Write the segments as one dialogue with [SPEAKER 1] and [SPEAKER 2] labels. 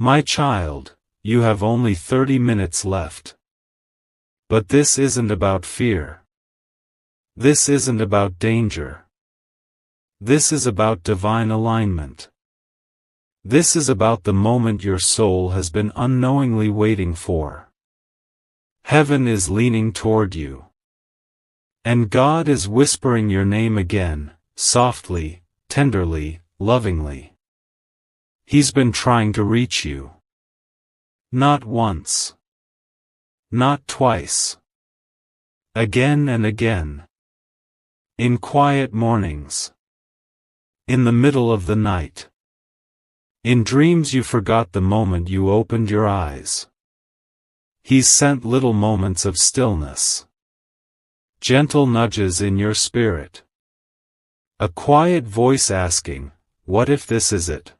[SPEAKER 1] My child, you have only 30 minutes left. But this isn't about fear. This isn't about danger. This is about divine alignment. This is about the moment your soul has been unknowingly waiting for. Heaven is leaning toward you. And God is whispering your name again, softly, tenderly, lovingly. He's been trying to reach you. Not once. Not twice. Again and again. In quiet mornings. In the middle of the night. In dreams you forgot the moment you opened your eyes. He's sent little moments of stillness. Gentle nudges in your spirit. A quiet voice asking, what if this is it?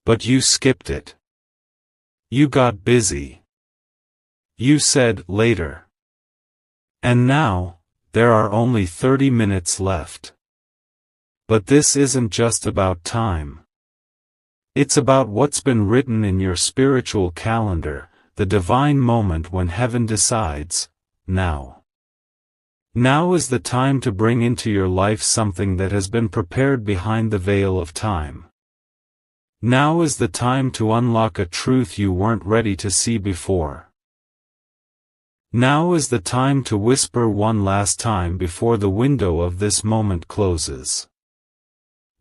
[SPEAKER 1] But you skipped it. You got busy. You said, later. And now, there are only 30 minutes left. But this isn't just about time. It's about what's been written in your spiritual calendar, the divine moment when heaven decides, now. Now is the time to bring into your life something that has been prepared behind the veil of time. Now is the time to unlock a truth you weren't ready to see before. Now is the time to whisper one last time before the window of this moment closes.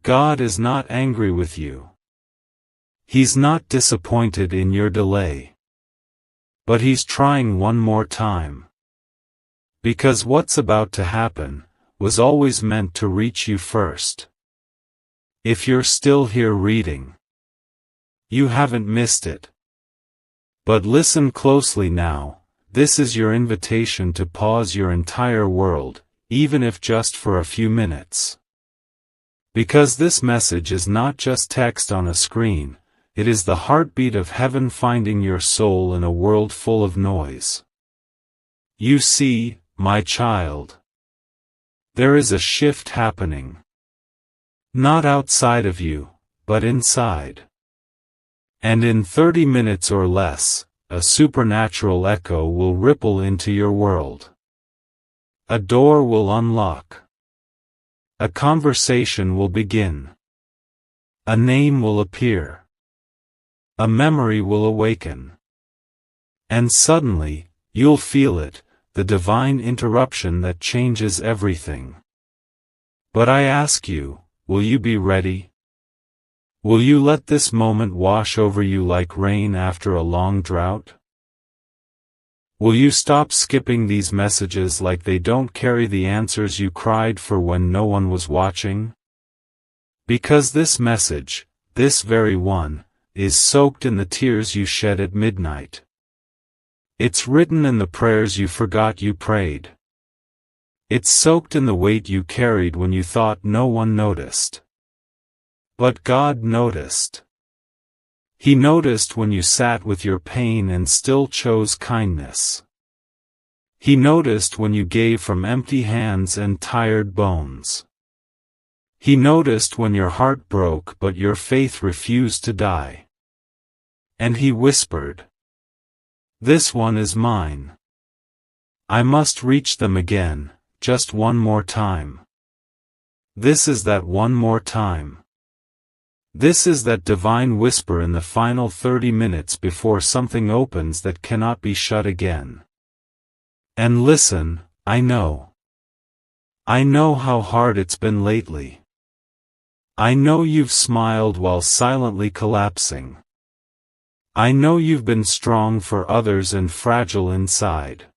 [SPEAKER 1] God is not angry with you. He's not disappointed in your delay. But He's trying one more time. Because what's about to happen was always meant to reach you first. If you're still here reading, you haven't missed it. But listen closely now, this is your invitation to pause your entire world, even if just for a few minutes. Because this message is not just text on a screen, it is the heartbeat of heaven finding your soul in a world full of noise. You see, my child, there is a shift happening. Not outside of you, but inside. And in 30 minutes or less, a supernatural echo will ripple into your world. A door will unlock. A conversation will begin. A name will appear. A memory will awaken. And suddenly, you'll feel it, the divine interruption that changes everything. But I ask you, will you be ready? Will you let this moment wash over you like rain after a long drought? Will you stop skipping these messages like they don't carry the answers you cried for when no one was watching? Because this message, this very one, is soaked in the tears you shed at midnight. It's written in the prayers you forgot you prayed. It's soaked in the weight you carried when you thought no one noticed. But God noticed. He noticed when you sat with your pain and still chose kindness. He noticed when you gave from empty hands and tired bones. He noticed when your heart broke but your faith refused to die. And He whispered, "This one is mine. I must reach them again, just one more time. This is that one more time. This is that divine whisper in the final 30 minutes before something opens that cannot be shut again. And listen, I know. I know how hard it's been lately. I know you've smiled while silently collapsing. I know you've been strong for others and fragile inside.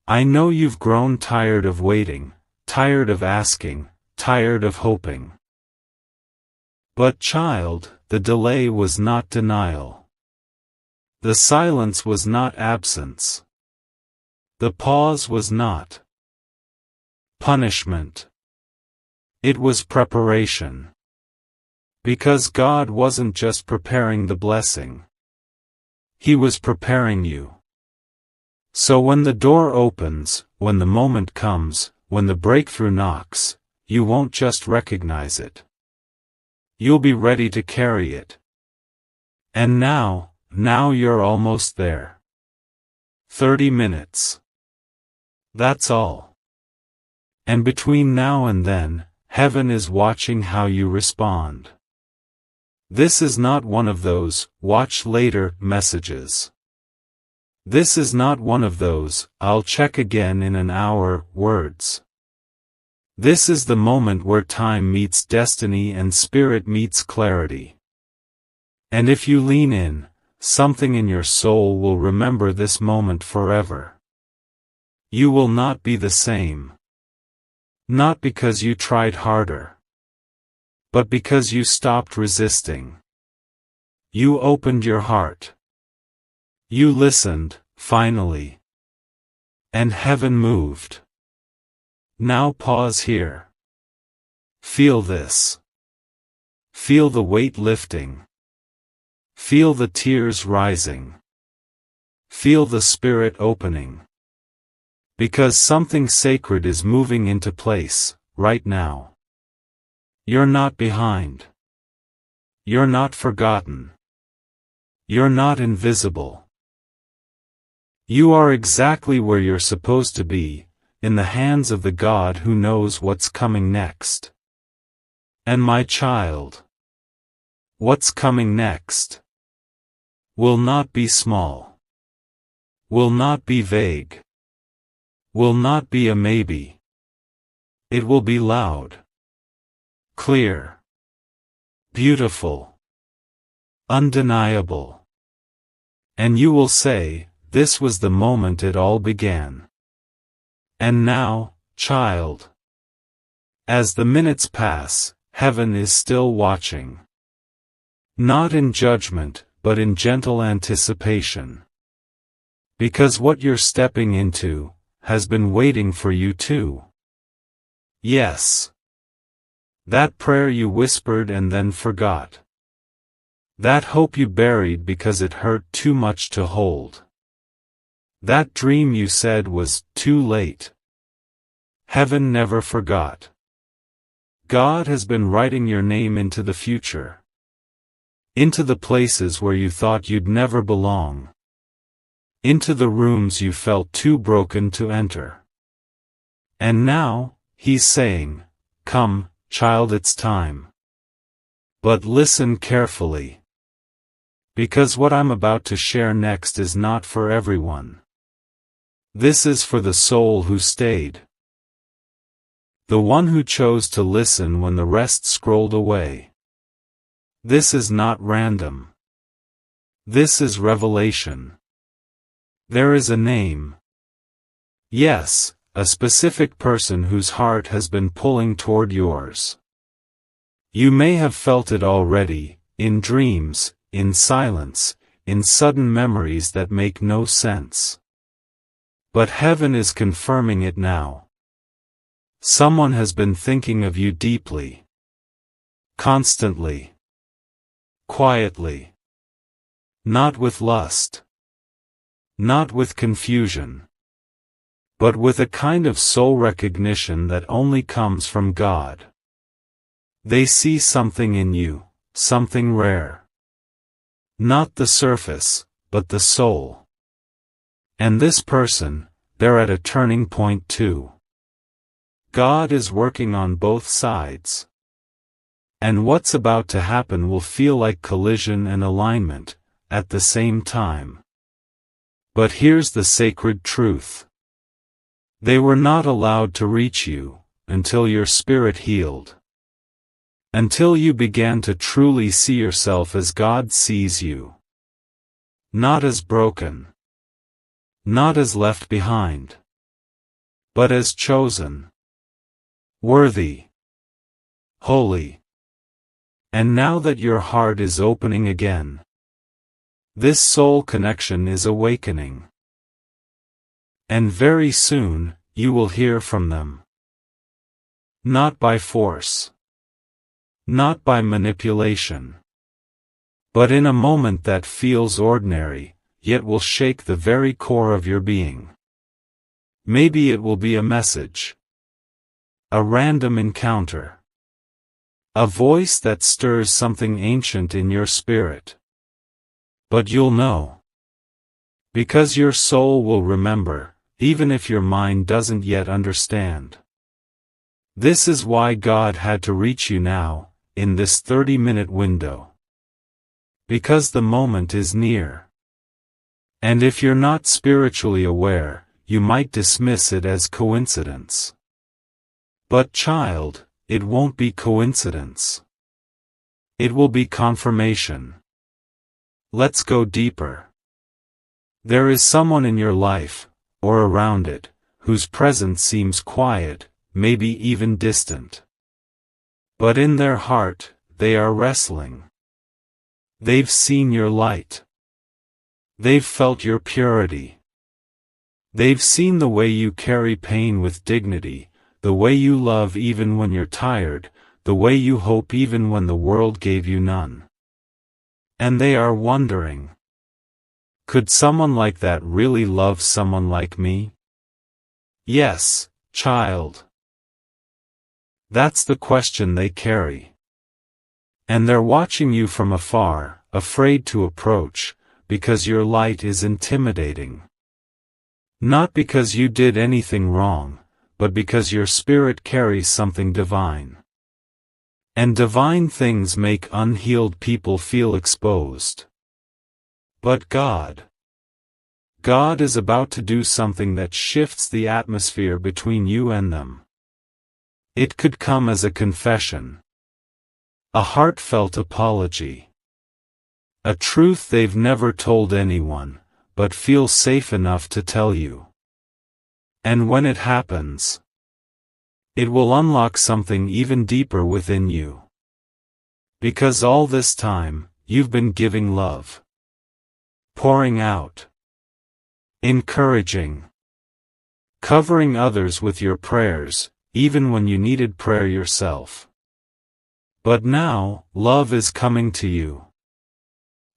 [SPEAKER 1] I know you've grown tired of waiting, tired of asking, tired of hoping. But child, the delay was not denial. The silence was not absence. The pause was not punishment. It was preparation. Because God wasn't just preparing the blessing. He was preparing you. So when the door opens, when the moment comes, when the breakthrough knocks, you won't just recognize it. You'll be ready to carry it. And now you're almost there. 30 minutes. That's all. And between now and then, heaven is watching how you respond. This is not one of those, watch later, messages. This is not one of those, I'll check again in an hour, words. This is the moment where time meets destiny and spirit meets clarity. And if you lean in, something in your soul will remember this moment forever. You will not be the same. Not because you tried harder, but because you stopped resisting. You opened your heart. You listened, finally. And heaven moved. Now pause here. Feel this. Feel the weight lifting. Feel the tears rising. Feel the spirit opening. Because something sacred is moving into place, right now. You're not behind. You're not forgotten. You're not invisible. You are exactly where you're supposed to be, in the hands of the God who knows what's coming next. And my child, what's coming next will not be small, will not be vague, will not be a maybe. It will be loud, clear, beautiful, undeniable. And you will say, this was the moment it all began. And now, child, as the minutes pass, heaven is still watching. Not in judgment, but in gentle anticipation. Because what you're stepping into has been waiting for you too. Yes. That prayer you whispered and then forgot. That hope you buried because it hurt too much to hold. That dream you said was too late. Heaven never forgot. God has been writing your name into the future. Into the places where you thought you'd never belong. Into the rooms you felt too broken to enter. And now, He's saying, come, child, it's time. But listen carefully. Because what I'm about to share next is not for everyone. This is for the soul who stayed. The one who chose to listen when the rest scrolled away. This is not random. This is revelation. There is a name. Yes, a specific person whose heart has been pulling toward yours. You may have felt it already, in dreams, in silence, in sudden memories that make no sense. But heaven is confirming it now. Someone has been thinking of you deeply. Constantly. Quietly. Not with lust. Not with confusion. But with a kind of soul recognition that only comes from God. They see something in you, something rare. Not the surface, but the soul. And this person, they're at a turning point too. God is working on both sides. And what's about to happen will feel like collision and alignment, at the same time. But here's the sacred truth. They were not allowed to reach you, until your spirit healed. Until you began to truly see yourself as God sees you. Not as broken. Not as left behind. But as chosen. Worthy. Holy. And now that your heart is opening again, this soul connection is awakening. And very soon, you will hear from them. Not by force. Not by manipulation. But in a moment that feels ordinary, yet will shake the very core of your being. Maybe it will be a message. A random encounter. A voice that stirs something ancient in your spirit. But you'll know. Because your soul will remember, even if your mind doesn't yet understand. This is why God had to reach you now, in this 30-minute window. Because the moment is near. And if you're not spiritually aware, you might dismiss it as coincidence. But child, it won't be coincidence. It will be confirmation. Let's go deeper. There is someone in your life, or around it, whose presence seems quiet, maybe even distant. But in their heart, they are wrestling. They've seen your light. They've felt your purity. They've seen the way you carry pain with dignity, the way you love even when you're tired, the way you hope even when the world gave you none. And they are wondering, could someone like that really love someone like me? Yes, child. That's the question they carry. And they're watching you from afar, afraid to approach, because your light is intimidating. Not because you did anything wrong, but because your spirit carries something divine. And divine things make unhealed people feel exposed. But God is about to do something that shifts the atmosphere between you and them. It could come as a confession. A heartfelt apology. A truth they've never told anyone, but feel safe enough to tell you. And when it happens, it will unlock something even deeper within you. Because all this time, you've been giving love. Pouring out. Encouraging. Covering others with your prayers, even when you needed prayer yourself. But now, love is coming to you.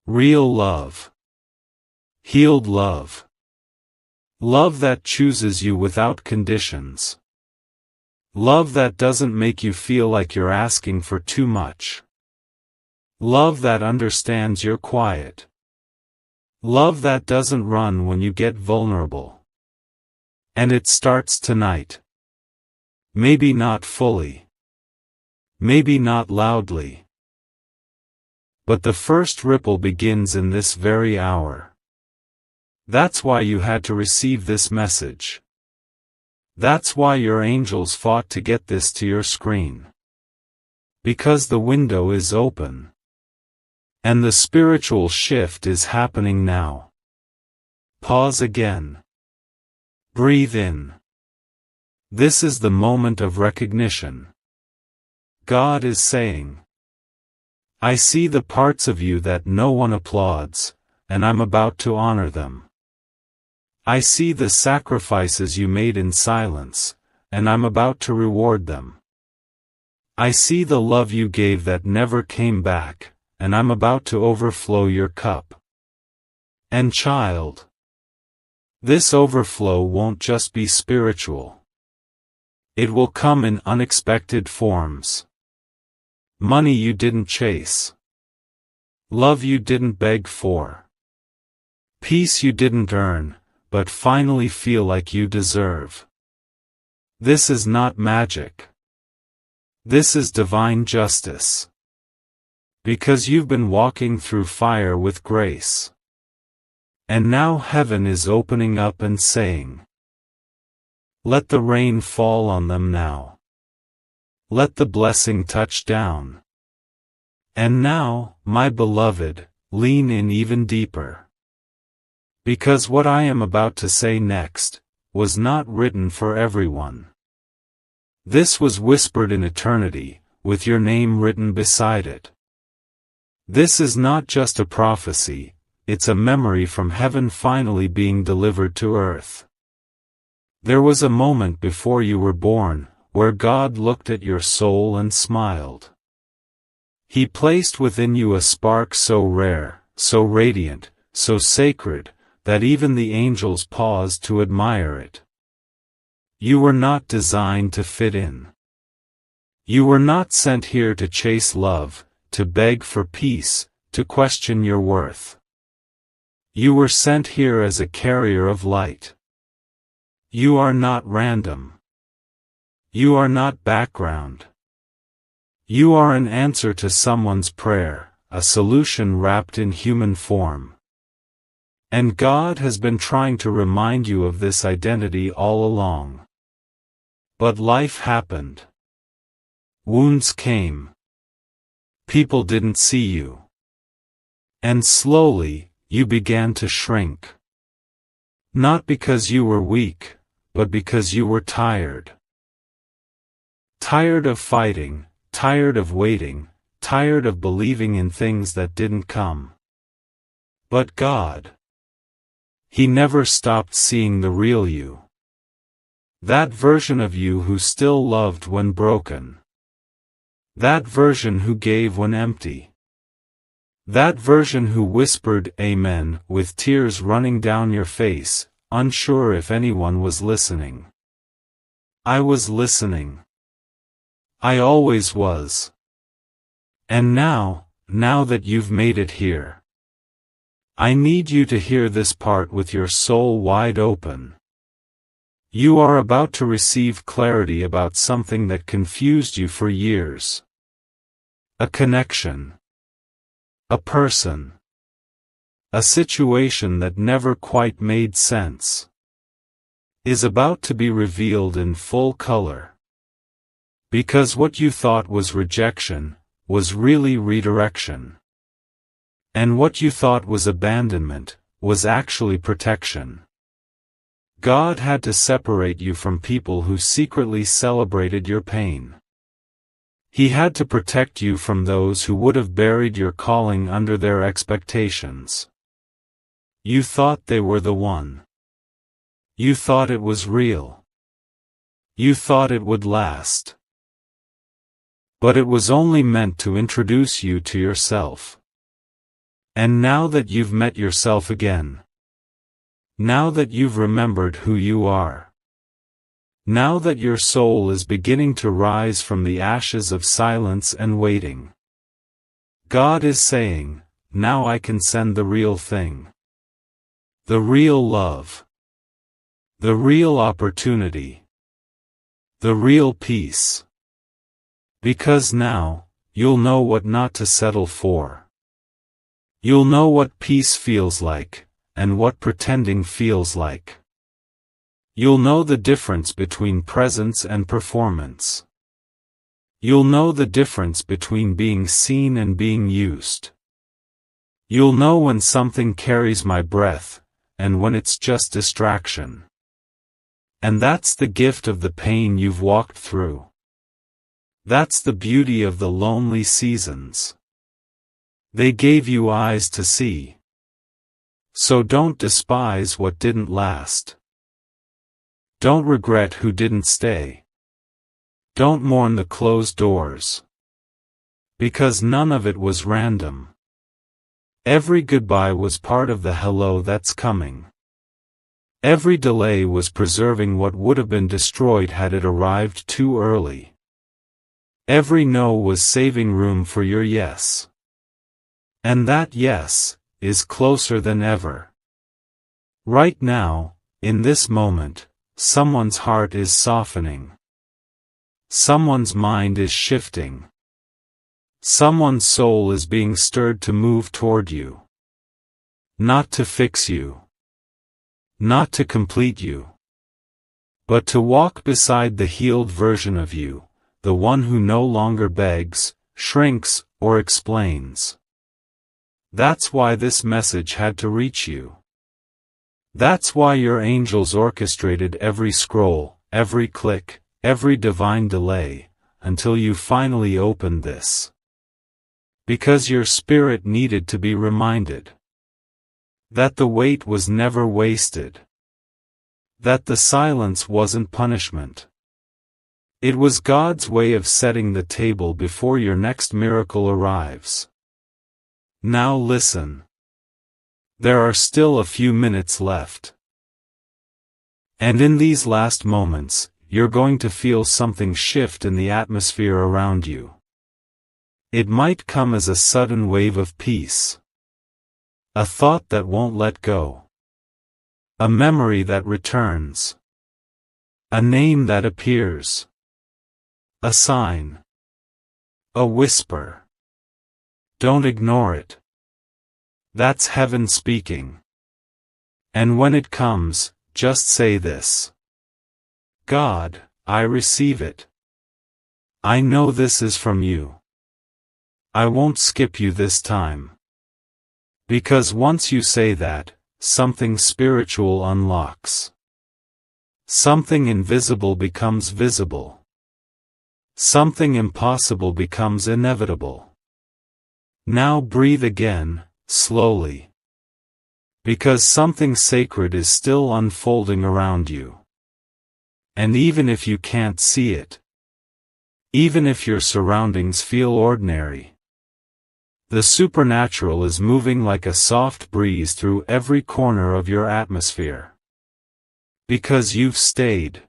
[SPEAKER 1] Real love. Healed love. Love that chooses you without conditions. Love that doesn't make you feel like you're asking for too much. Love that understands you're quiet. Love that doesn't run when you get vulnerable. And it starts tonight. Maybe not fully. Maybe not loudly. But the first ripple begins in this very hour. That's why you had to receive this message. That's why your angels fought to get this to your screen. Because the window is open. And the spiritual shift is happening now. Pause again. Breathe in. This is the moment of recognition. God is saying, I see the parts of you that no one applauds, and I'm about to honor them. I see the sacrifices you made in silence, and I'm about to reward them. I see the love you gave that never came back, and I'm about to overflow your cup. And child, this overflow won't just be spiritual. It will come in unexpected forms. Money you didn't chase. Love you didn't beg for. Peace you didn't earn, but finally feel like you deserve. This is not magic. This is divine justice. Because you've been walking through fire with grace. And now heaven is opening up and saying, let the rain fall on them now. Let the blessing touch down. And now, my beloved, lean in even deeper. Because what I am about to say next, was not written for everyone. This was whispered in eternity, with your name written beside it. This is not just a prophecy, it's a memory from heaven finally being delivered to earth. There was a moment before you were born, where God looked at your soul and smiled. He placed within you a spark so rare, so radiant, so sacred, that even the angels paused to admire it. You were not designed to fit in. You were not sent here to chase love, to beg for peace, to question your worth. You were sent here as a carrier of light. You are not random. You are not background. You are an answer to someone's prayer, a solution wrapped in human form. And God has been trying to remind you of this identity all along. But life happened. Wounds came. People didn't see you. And slowly, you began to shrink. Not because you were weak, but because you were tired. Tired of fighting, tired of waiting, tired of believing in things that didn't come. But God, He never stopped seeing the real you. That version of you who still loved when broken. That version who gave when empty. That version who whispered "Amen" with tears running down your face, unsure if anyone was listening. I was listening. I always was. And now that you've made it here, I need you to hear this part with your soul wide open. You are about to receive clarity about something that confused you for years. A connection. A person. A situation that never quite made sense. Is about to be revealed in full color. Because what you thought was rejection, was really redirection. And what you thought was abandonment, was actually protection. God had to separate you from people who secretly celebrated your pain. He had to protect you from those who would have buried your calling under their expectations. You thought they were the one. You thought it was real. You thought it would last. But it was only meant to introduce you to yourself. And now that you've met yourself again, now that you've remembered who you are, now that your soul is beginning to rise from the ashes of silence and waiting, God is saying, now I can send the real thing. The real love. The real opportunity. The real peace. Because now, you'll know what not to settle for. You'll know what peace feels like, and what pretending feels like. You'll know the difference between presence and performance. You'll know the difference between being seen and being used. You'll know when something carries my breath, and when it's just distraction. And that's the gift of the pain you've walked through. That's the beauty of the lonely seasons. They gave you eyes to see. So don't despise what didn't last. Don't regret who didn't stay. Don't mourn the closed doors. Because none of it was random. Every goodbye was part of the hello that's coming. Every delay was preserving what would have been destroyed had it arrived too early. Every no was saving room for your yes. And that yes is closer than ever. Right now, in this moment, someone's heart is softening. Someone's mind is shifting. Someone's soul is being stirred to move toward you. Not to fix you. Not to complete you. But to walk beside the healed version of you, the one who no longer begs, shrinks, or explains. That's why this message had to reach you. That's why your angels orchestrated every scroll, every click, every divine delay, until you finally opened this. Because your spirit needed to be reminded. That the wait was never wasted. That the silence wasn't punishment. It was God's way of setting the table before your next miracle arrives. Now listen. There are still a few minutes left. And in these last moments, you're going to feel something shift in the atmosphere around you. It might come as a sudden wave of peace. A thought that won't let go. A memory that returns. A name that appears. A sign. A whisper. Don't ignore it. That's heaven speaking. And when it comes, just say this. God, I receive it. I know this is from you. I won't skip you this time. Because once you say that, something spiritual unlocks. Something invisible becomes visible. Something impossible becomes inevitable. Now breathe again, slowly. Because something sacred is still unfolding around you. And even if you can't see it, even if your surroundings feel ordinary, the supernatural is moving like a soft breeze through every corner of your atmosphere. Because you've stayed.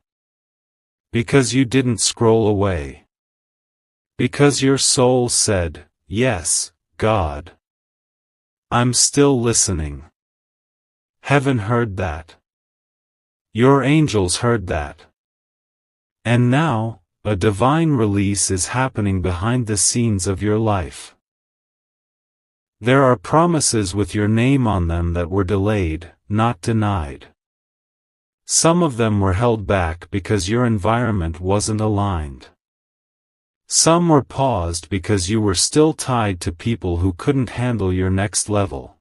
[SPEAKER 1] Because you didn't scroll away. Because your soul said, yes, God. I'm still listening. Heaven heard that. Your angels heard that. And now, a divine release is happening behind the scenes of your life. There are promises with your name on them that were delayed, not denied. Some of them were held back because your environment wasn't aligned. Some were paused because you were still tied to people who couldn't handle your next level.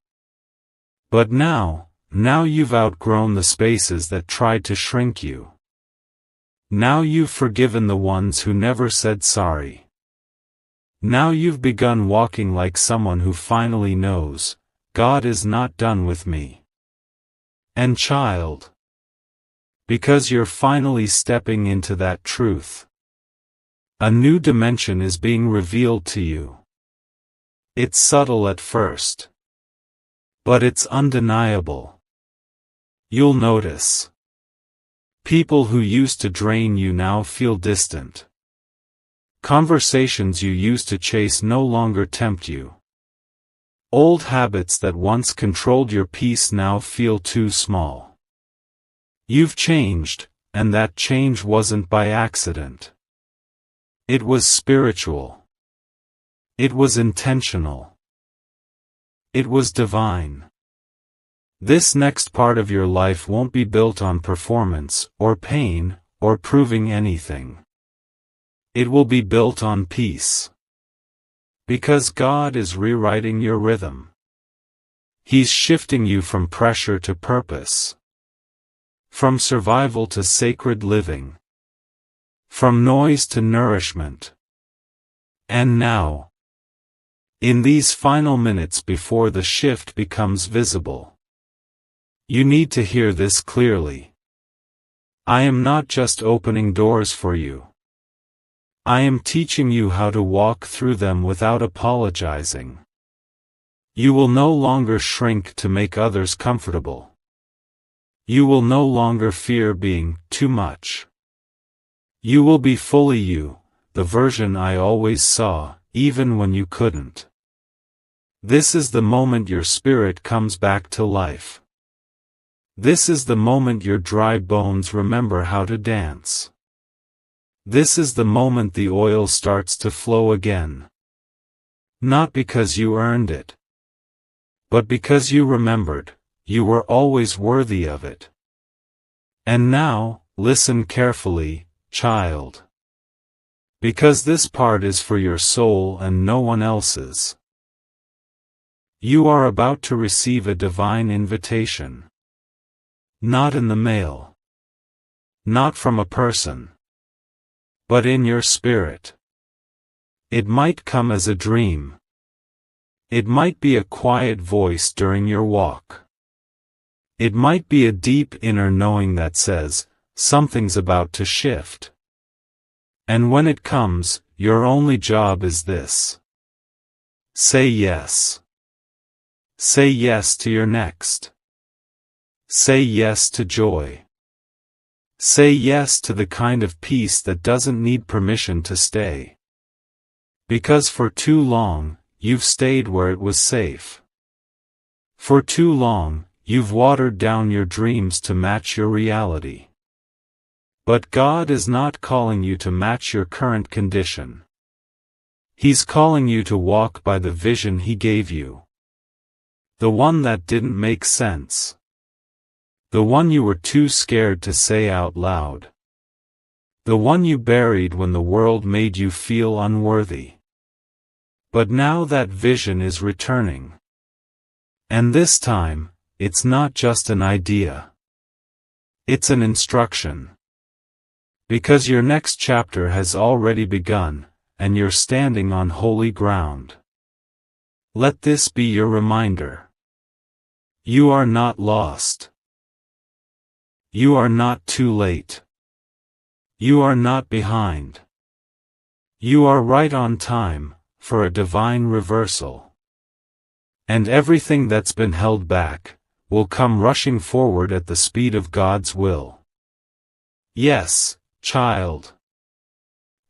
[SPEAKER 1] But now you've outgrown the spaces that tried to shrink you. Now you've forgiven the ones who never said sorry. Now you've begun walking like someone who finally knows, God is not done with me. And child, because you're finally stepping into that truth, a new dimension is being revealed to you. It's subtle at first, but it's undeniable. You'll notice. People who used to drain you now feel distant. Conversations you used to chase no longer tempt you. Old habits that once controlled your peace now feel too small. You've changed, and that change wasn't by accident. It was spiritual. It was intentional. It was divine. This next part of your life won't be built on performance, or pain, or proving anything. It will be built on peace. Because God is rewriting your rhythm. He's shifting you from pressure to purpose. From survival to sacred living. From noise to nourishment. And now, in these final minutes before the shift becomes visible, you need to hear this clearly. I am not just opening doors for you. I am teaching you how to walk through them without apologizing. You will no longer shrink to make others comfortable. You will no longer fear being too much. You will be fully you, the version I always saw, even when you couldn't. This is the moment your spirit comes back to life. This is the moment your dry bones remember how to dance. This is the moment the oil starts to flow again. Not because you earned it, but because you remembered, you were always worthy of it. And now, listen carefully, child. Because this part is for your soul and no one else's. You are about to receive a divine invitation. Not in the mail. Not from a person. But in your spirit. It might come as a dream. It might be a quiet voice during your walk. It might be a deep inner knowing that says, something's about to shift. And when it comes, your only job is this. Say yes. Say yes to your next. Say yes to joy. Say yes to the kind of peace that doesn't need permission to stay. Because for too long, you've stayed where it was safe. For too long, you've watered down your dreams to match your reality. But God is not calling you to match your current condition. He's calling you to walk by the vision He gave you. The one that didn't make sense. The one you were too scared to say out loud. The one you buried when the world made you feel unworthy. But now that vision is returning. And this time, it's not just an idea. It's an instruction. Because your next chapter has already begun, and you're standing on holy ground. Let this be your reminder. You are not lost. You are not too late. You are not behind. You are right on time, for a divine reversal. And everything that's been held back, will come rushing forward at the speed of God's will. Yes, child.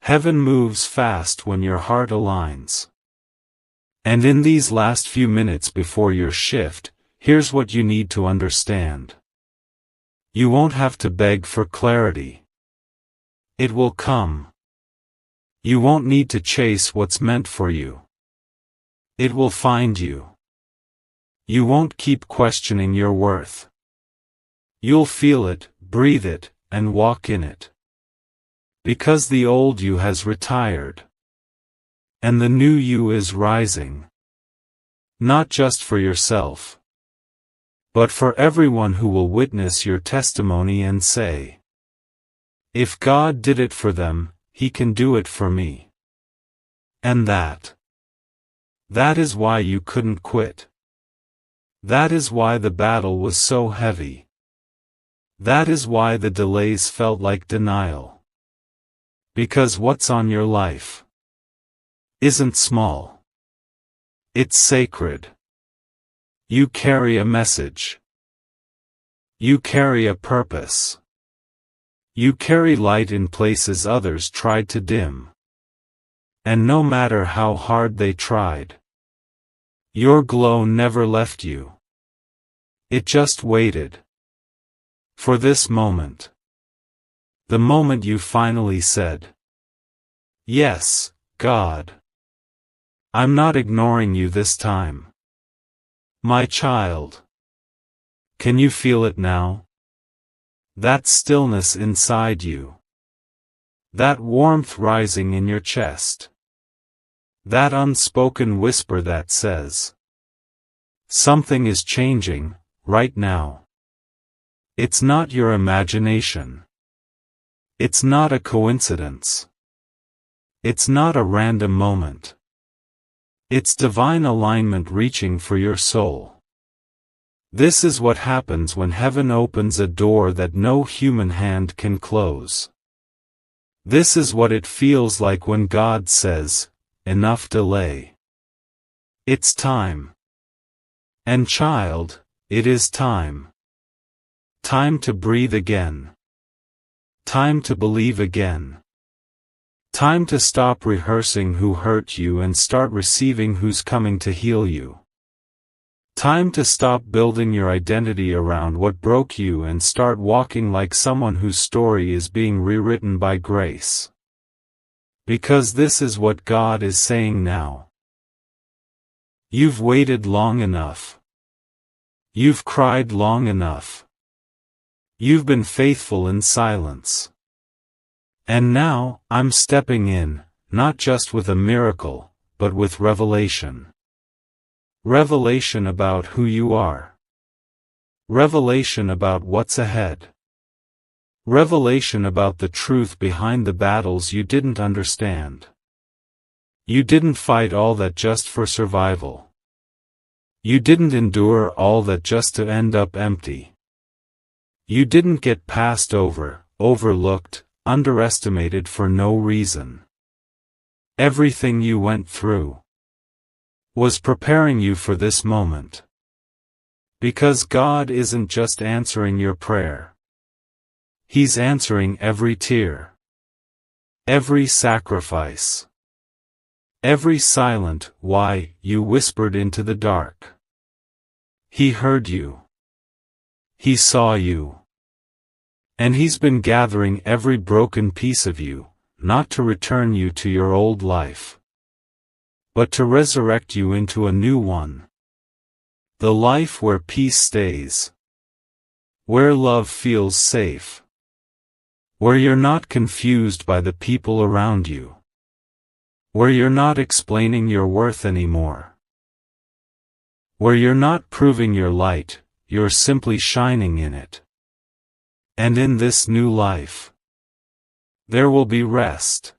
[SPEAKER 1] Heaven moves fast when your heart aligns. And in these last few minutes before your shift, here's what you need to understand. You won't have to beg for clarity. It will come. You won't need to chase what's meant for you. It will find you. You won't keep questioning your worth. You'll feel it, breathe it, and walk in it. Because the old you has retired. And the new you is rising. Not just for yourself, but for everyone who will witness your testimony and say, if God did it for them, He can do it for me. And that is why you couldn't quit. That is why the battle was so heavy. That is why the delays felt like denial. Because what's on your life isn't small. It's sacred. You carry a message. You carry a purpose. You carry light in places others tried to dim. And no matter how hard they tried, your glow never left you. It just waited. For this moment. The moment you finally said, yes, God. I'm not ignoring you this time. My child. Can you feel it now? That stillness inside you. That warmth rising in your chest. That unspoken whisper that says, something is changing, right now. It's not your imagination. It's not a coincidence. It's not a random moment. It's divine alignment reaching for your soul. This is what happens when heaven opens a door that no human hand can close. This is what it feels like when God says, enough delay. It's time. And child, it is time. Time to breathe again. Time to believe again. Time to stop rehearsing who hurt you and start receiving who's coming to heal you. Time to stop building your identity around what broke you and start walking like someone whose story is being rewritten by grace. Because this is what God is saying now. You've waited long enough. You've cried long enough. You've been faithful in silence. And now, I'm stepping in, not just with a miracle, but with revelation. Revelation about who you are. Revelation about what's ahead. Revelation about the truth behind the battles you didn't understand. You didn't fight all that just for survival. You didn't endure all that just to end up empty. You didn't get passed over, overlooked, underestimated for no reason. Everything you went through was preparing you for this moment. Because God isn't just answering your prayer. He's answering every tear. Every sacrifice. Every silent why you whispered into the dark. He heard you. He saw you. And He's been gathering every broken piece of you, not to return you to your old life, but to resurrect you into a new one. The life where peace stays. Where love feels safe. Where you're not confused by the people around you. Where you're not explaining your worth anymore. Where you're not proving your light, you're simply shining in it. And in this new life, there will be rest.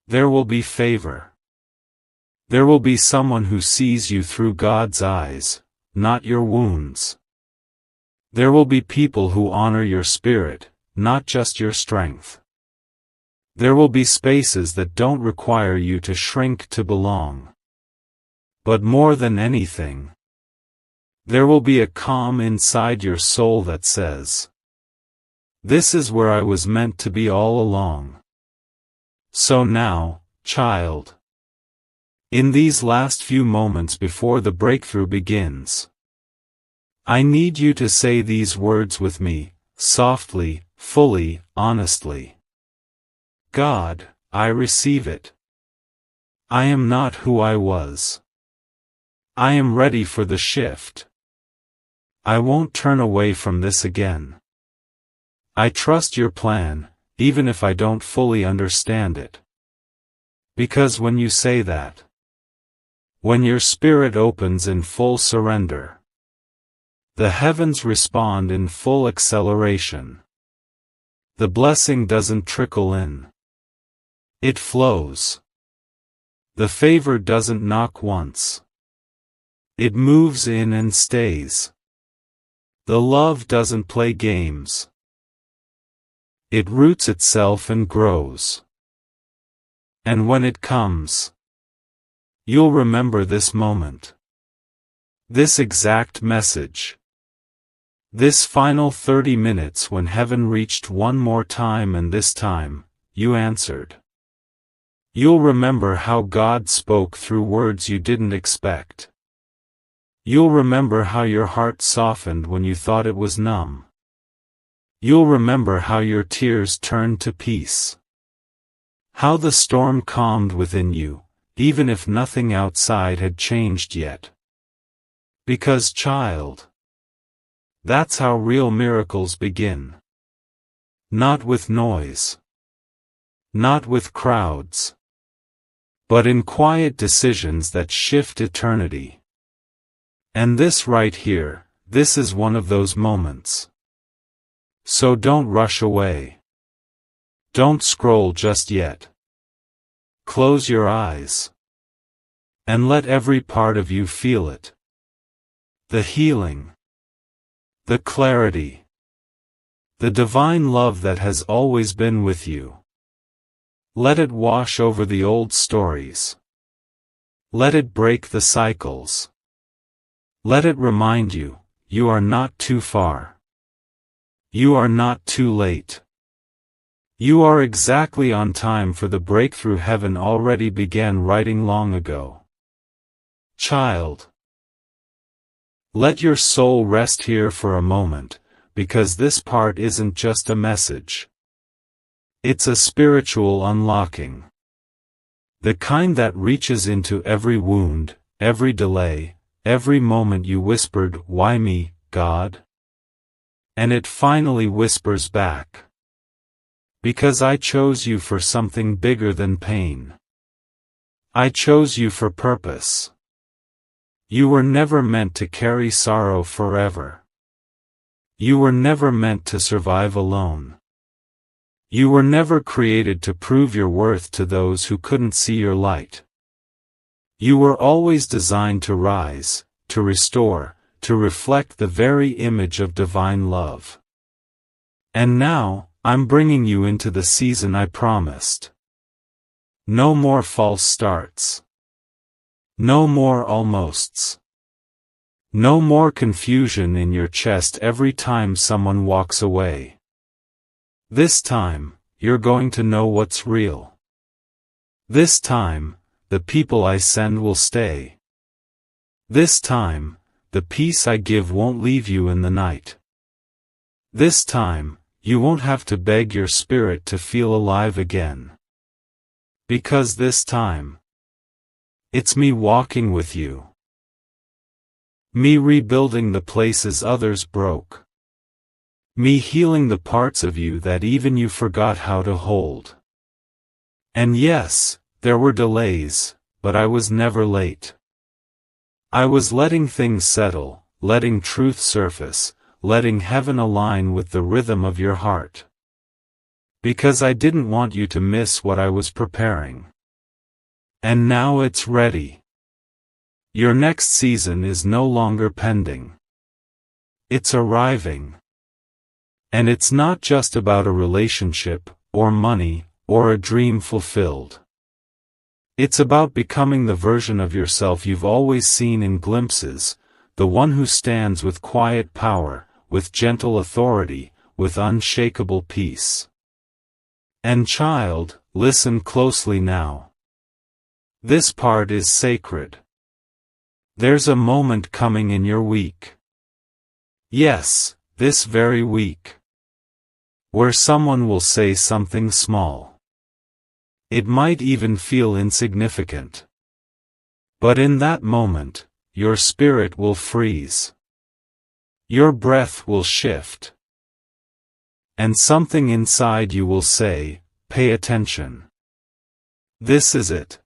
[SPEAKER 1] There will be favor. There will be someone who sees you through God's eyes, not your wounds. There will be people who honor your spirit, not just your strength. There will be spaces that don't require you to shrink to belong. But more than anything, there will be a calm inside your soul that says, "This is where I was meant to be all along." So now, child, in these last few moments before the breakthrough begins, I need you to say these words with me, softly, fully, honestly. God, I receive it. I am not who I was. I am ready for the shift. I won't turn away from this again. I trust your plan, even if I don't fully understand it. Because when you say that, when your spirit opens in full surrender, the heavens respond in full acceleration. The blessing doesn't trickle in. It flows. The favor doesn't knock once. It moves in and stays. The love doesn't play games. It roots itself and grows. And when it comes, you'll remember this moment. This exact message. This final 30 minutes when heaven reached one more time, and this time, you answered. You'll remember how God spoke through words you didn't expect. You'll remember how your heart softened when you thought it was numb. You'll remember how your tears turned to peace. How the storm calmed within you, even if nothing outside had changed yet. Because, child, that's how real miracles begin. Not with noise. Not with crowds. But in quiet decisions that shift eternity. And this right here, this is one of those moments. So don't rush away. Don't scroll just yet. Close your eyes. And let every part of you feel it. The healing. The clarity. The divine love that has always been with you. Let it wash over the old stories. Let it break the cycles. Let it remind you, you are not too far. You are not too late. You are exactly on time for the breakthrough heaven already began writing long ago. Child, let your soul rest here for a moment, because this part isn't just a message. It's a spiritual unlocking. The kind that reaches into every wound, every delay, every moment you whispered, "Why me, God?" And it finally whispers back. Because I chose you for something bigger than pain. I chose you for purpose. You were never meant to carry sorrow forever. You were never meant to survive alone. You were never created to prove your worth to those who couldn't see your light. You were always designed to rise, to restore, to reflect the very image of divine love. And now, I'm bringing you into the season I promised. No more false starts. No more almosts. No more confusion in your chest every time someone walks away. This time, you're going to know what's real. This time, the people I send will stay. This time, the peace I give won't leave you in the night. This time, you won't have to beg your spirit to feel alive again. Because this time, it's me walking with you. Me rebuilding the places others broke. Me healing the parts of you that even you forgot how to hold. And yes, there were delays, but I was never late. I was letting things settle, letting truth surface, letting heaven align with the rhythm of your heart. Because I didn't want you to miss what I was preparing. And now it's ready. Your next season is no longer pending. It's arriving. And it's not just about a relationship, or money, or a dream fulfilled. It's about becoming the version of yourself you've always seen in glimpses, the one who stands with quiet power, with gentle authority, with unshakable peace. And child, listen closely now. This part is sacred. There's a moment coming in your week. Yes, this very week. Where someone will say something small. It might even feel insignificant. But in that moment, your spirit will freeze. Your breath will shift. And something inside you will say, pay attention. This is it.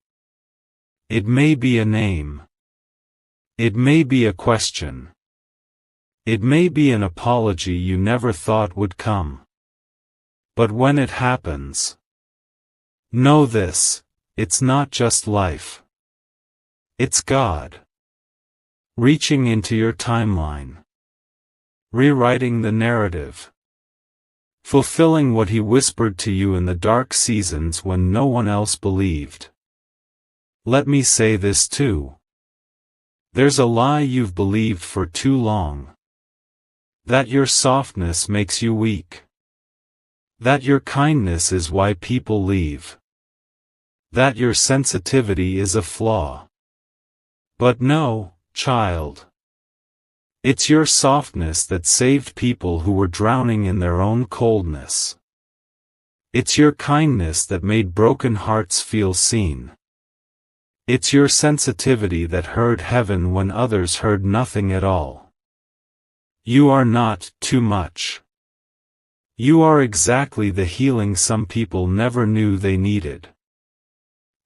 [SPEAKER 1] It may be a name. It may be a question. It may be an apology you never thought would come. But when it happens, know this, it's not just life. It's God. Reaching into your timeline. Rewriting the narrative. Fulfilling what He whispered to you in the dark seasons when no one else believed. Let me say this too. There's a lie you've believed for too long. That your softness makes you weak. That your kindness is why people leave. That your sensitivity is a flaw. But no, child. It's your softness that saved people who were drowning in their own coldness. It's your kindness that made broken hearts feel seen. It's your sensitivity that heard heaven when others heard nothing at all. You are not too much. You are exactly the healing some people never knew they needed.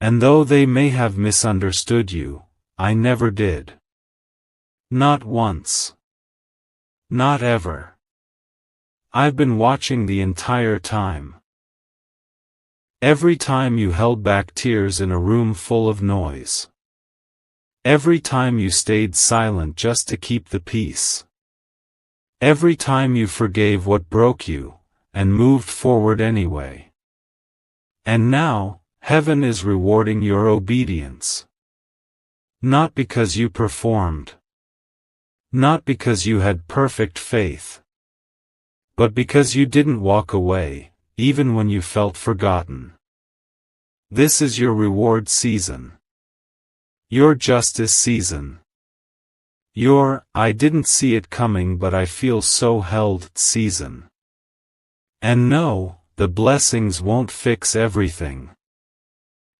[SPEAKER 1] And though they may have misunderstood you, I never did. Not once. Not ever. I've been watching the entire time. Every time you held back tears in a room full of noise. Every time you stayed silent just to keep the peace. Every time you forgave what broke you, and moved forward anyway. And now, heaven is rewarding your obedience. Not because you performed. Not because you had perfect faith. But because you didn't walk away, even when you felt forgotten. This is your reward season. Your justice season. Your, I didn't see it coming but I feel so held season. And no, the blessings won't fix everything.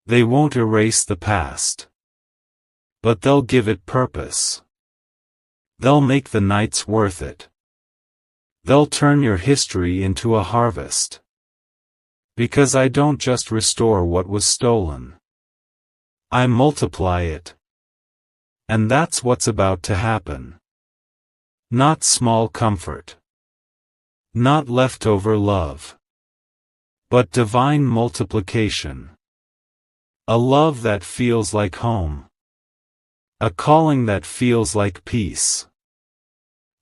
[SPEAKER 1] They won't erase the past. But they'll give it purpose. They'll make the nights worth it. They'll turn your history into a harvest. Because I don't just restore what was stolen. I multiply it. And that's what's about to happen. Not small comfort. Not leftover love. But divine multiplication. A love that feels like home. A calling that feels like peace.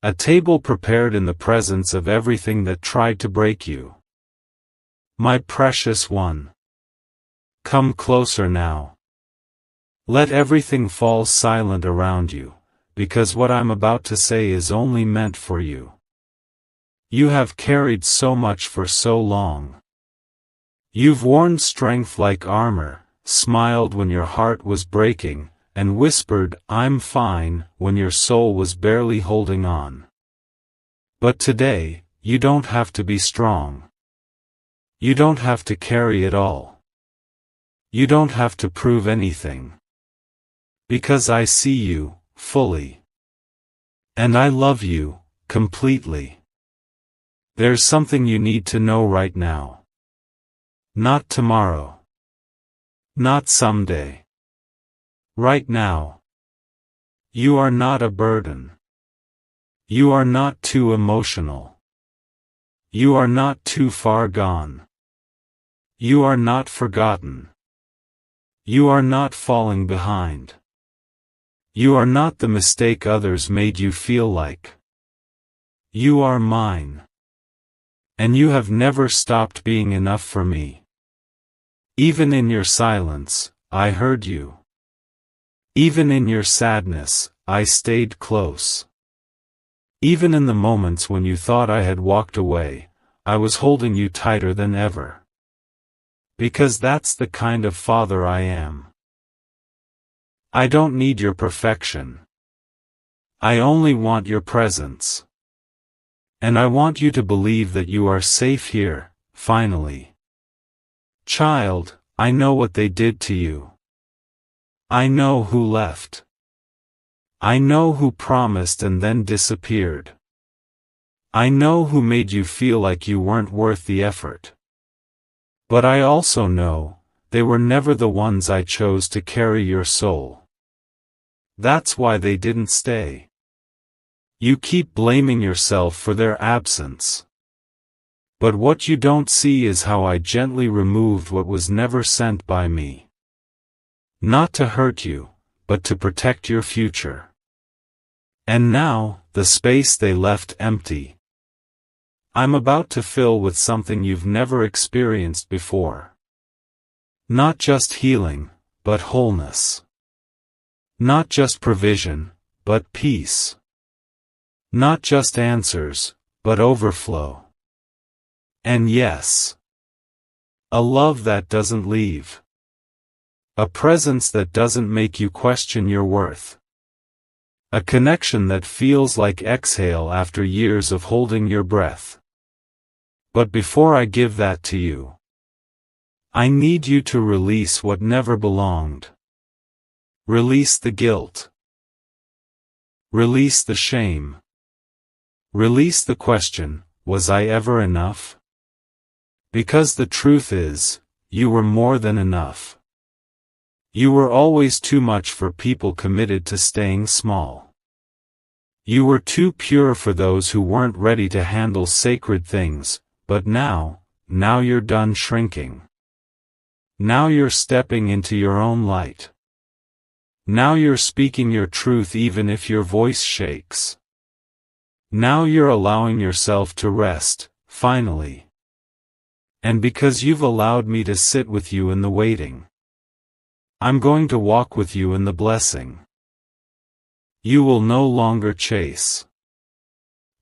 [SPEAKER 1] A table prepared in the presence of everything that tried to break you. My precious one. Come closer now. Let everything fall silent around you, because what I'm about to say is only meant for you. You have carried so much for so long. You've worn strength like armor, smiled when your heart was breaking, and whispered, "I'm fine," when your soul was barely holding on. But today, you don't have to be strong. You don't have to carry it all. You don't have to prove anything. Because I see you, fully. And I love you, completely. There's something you need to know right now. Not tomorrow. Not someday. Right now. You are not a burden. You are not too emotional. You are not too far gone. You are not forgotten. You are not falling behind. You are not the mistake others made you feel like. You are mine. And you have never stopped being enough for me. Even in your silence, I heard you. Even in your sadness, I stayed close. Even in the moments when you thought I had walked away, I was holding you tighter than ever. Because that's the kind of father I am. I don't need your perfection. I only want your presence. And I want you to believe that you are safe here, finally. Child, I know what they did to you. I know who left. I know who promised and then disappeared. I know who made you feel like you weren't worth the effort. But I also know, they were never the ones I chose to carry your soul. That's why they didn't stay. You keep blaming yourself for their absence. But what you don't see is how I gently removed what was never sent by me. Not to hurt you, but to protect your future. And now, the space they left empty, I'm about to fill with something you've never experienced before. Not just healing, but wholeness. Not just provision, but peace. Not just answers, but overflow. And yes, a love that doesn't leave. A presence that doesn't make you question your worth. A connection that feels like exhale after years of holding your breath. But before I give that to you, I need you to release what never belonged. Release the guilt. Release the shame. Release the question, was I ever enough? Because the truth is, you were more than enough. You were always too much for people committed to staying small. You were too pure for those who weren't ready to handle sacred things, but now you're done shrinking. Now you're stepping into your own light. Now you're speaking your truth even if your voice shakes. Now you're allowing yourself to rest, finally. And because you've allowed me to sit with you in the waiting, I'm going to walk with you in the blessing. You will no longer chase.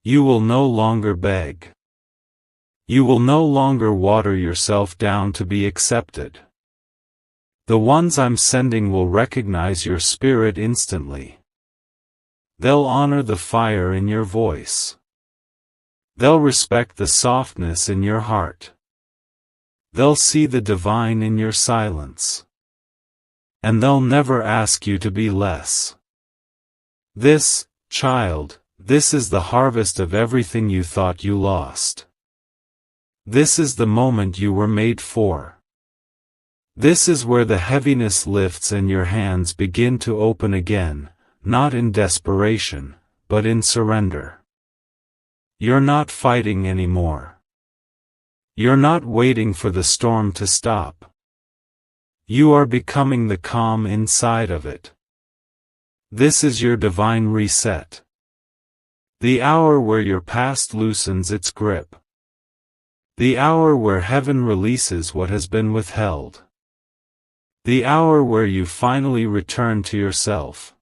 [SPEAKER 1] You will no longer beg. You will no longer water yourself down to be accepted. The ones I'm sending will recognize your spirit instantly. They'll honor the fire in your voice. They'll respect the softness in your heart. They'll see the divine in your silence. And they'll never ask you to be less. This, child, this is the harvest of everything you thought you lost. This is the moment you were made for. This is where the heaviness lifts and your hands begin to open again, not in desperation, but in surrender. You're not fighting anymore. You're not waiting for the storm to stop. You are becoming the calm inside of it. This is your divine reset. The hour where your past loosens its grip. The hour where heaven releases what has been withheld. The hour where you finally return to yourself.